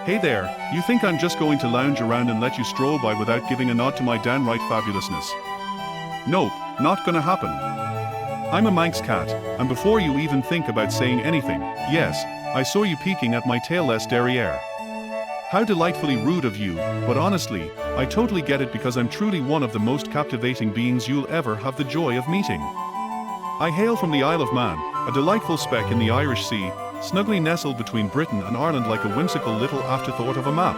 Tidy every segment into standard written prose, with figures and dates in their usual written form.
Hey there, you think I'm just going to lounge around and let you stroll by without giving a nod to my downright fabulousness? Nope, not gonna happen. I'm a Manx cat, and before you even think about saying anything, yes, I saw you peeking at my tailless derriere. How delightfully rude of you, but honestly, I totally get it because I'm truly one of the most captivating beings you'll ever have the joy of meeting. I hail from the Isle of Man, a delightful speck in the Irish Sea, snugly nestled between Britain and Ireland like a whimsical little afterthought of a map.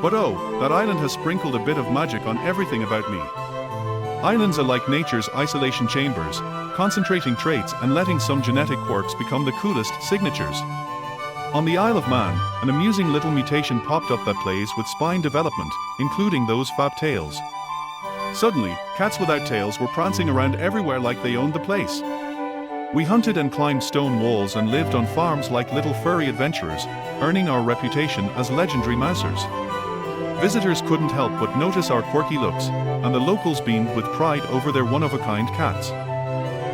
But oh, that island has sprinkled a bit of magic on everything about me. Islands are like nature's isolation chambers, concentrating traits and letting some genetic quirks become the coolest signatures. On the Isle of Man, an amusing little mutation popped up that plays with spine development, including those fab tails. Suddenly, cats without tails were prancing around everywhere like they owned the place. We hunted and climbed stone walls and lived on farms like little furry adventurers, earning our reputation as legendary mousers. Visitors couldn't help but notice our quirky looks, and the locals beamed with pride over their one-of-a-kind cats.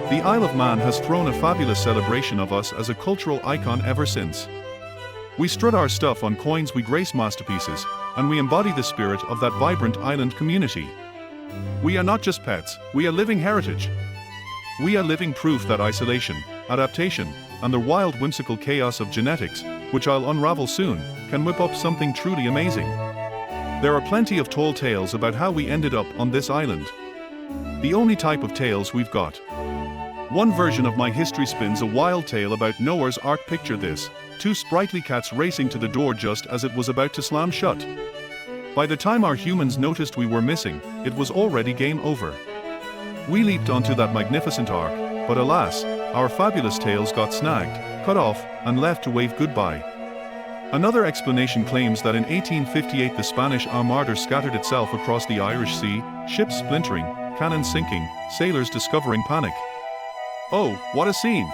The Isle of Man has thrown a fabulous celebration of us as a cultural icon ever since. We strut our stuff on coins we grace masterpieces, and we embody the spirit of that vibrant island community. We are not just pets, we are living heritage. We are living proof that isolation, adaptation, and the wild whimsical chaos of genetics, which I'll unravel soon, can whip up something truly amazing. There are plenty of tall tales about how we ended up on this island. The only type of tales we've got. One version of my history spins a wild tale about Noah's Ark. Picture this, two sprightly cats racing to the door just as it was about to slam shut. By the time our humans noticed we were missing, it was already game over. We leaped onto that magnificent ark, but alas, our fabulous tails got snagged, cut off, and left to wave goodbye. Another explanation claims that in 1858 the Spanish Armada scattered itself across the Irish Sea, ships splintering, cannons sinking, sailors discovering panic. Oh, what a scene!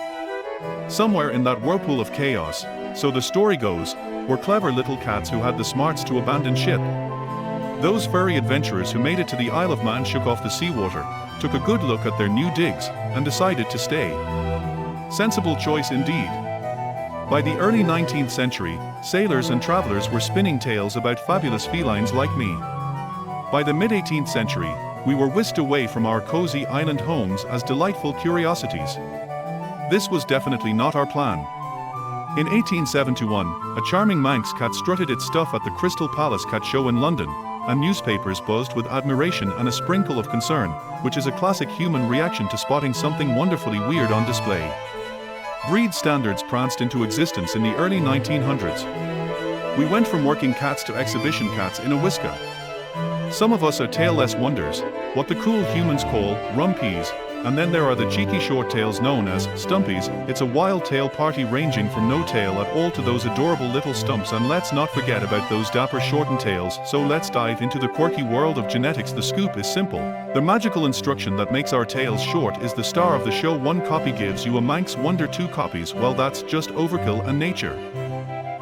Somewhere in that whirlpool of chaos, so the story goes, were clever little cats who had the smarts to abandon ship. Those furry adventurers who made it to the Isle of Man shook off the seawater, took a good look at their new digs, and decided to stay. Sensible choice indeed. By the early 19th century, sailors and travelers were spinning tales about fabulous felines like me. By the mid-18th century, we were whisked away from our cozy island homes as delightful curiosities. This was definitely not our plan. In 1871, a charming Manx cat strutted its stuff at the Crystal Palace Cat Show in London, and newspapers buzzed with admiration and a sprinkle of concern, which is a classic human reaction to spotting something wonderfully weird on display. Breed standards pranced into existence in the early 1900s. We went from working cats to exhibition cats in a whisker. Some of us are tailless wonders, what the cool humans call rumpies, and then there are the cheeky short tails known as stumpies. It's a wild tail party ranging from no tail at all to those adorable little stumps, and let's not forget about those dapper shortened tails. So let's dive into the quirky world of genetics. The scoop is simple. The magical instruction that makes our tails short is the star of the show. One copy gives you a Manx wonder, two copies, well that's just overkill, and nature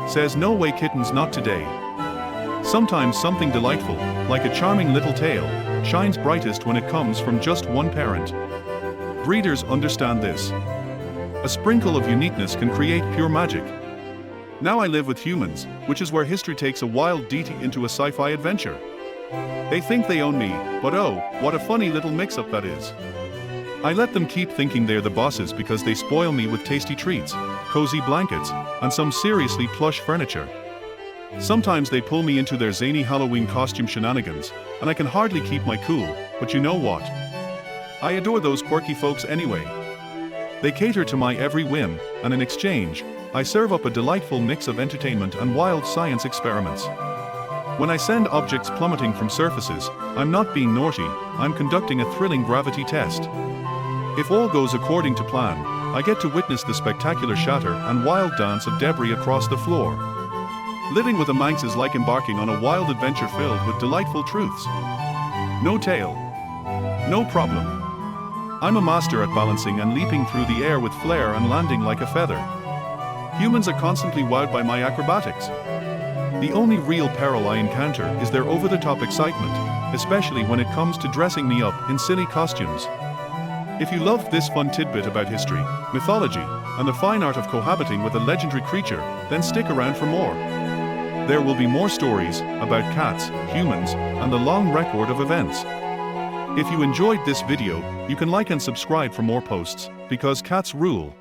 says no way kittens, not today. Sometimes something delightful, like a charming little tail, shines brightest when it comes from just one parent. Breeders understand this. A sprinkle of uniqueness can create pure magic. Now I live with humans, which is where history takes a wild deity into a sci-fi adventure. They think they own me, but oh, what a funny little mix-up that is. I let them keep thinking they're the bosses because they spoil me with tasty treats, cozy blankets, and some seriously plush furniture. Sometimes they pull me into their zany Halloween costume shenanigans, and I can hardly keep my cool, but you know what? I adore those quirky folks anyway. They cater to my every whim, and in exchange, I serve up a delightful mix of entertainment and wild science experiments. When I send objects plummeting from surfaces, I'm not being naughty, I'm conducting a thrilling gravity test. If all goes according to plan, I get to witness the spectacular shatter and wild dance of debris across the floor. Living with a Manx is like embarking on a wild adventure filled with delightful truths. No tail. No problem. I'm a master at balancing and leaping through the air with flair and landing like a feather. Humans are constantly wowed by my acrobatics. The only real peril I encounter is their over-the-top excitement, especially when it comes to dressing me up in silly costumes. If you loved this fun tidbit about history, mythology, and the fine art of cohabiting with a legendary creature, then stick around for more. There will be more stories about cats, humans, and the long record of events. If you enjoyed this video, you can like and subscribe for more posts, because cats rule.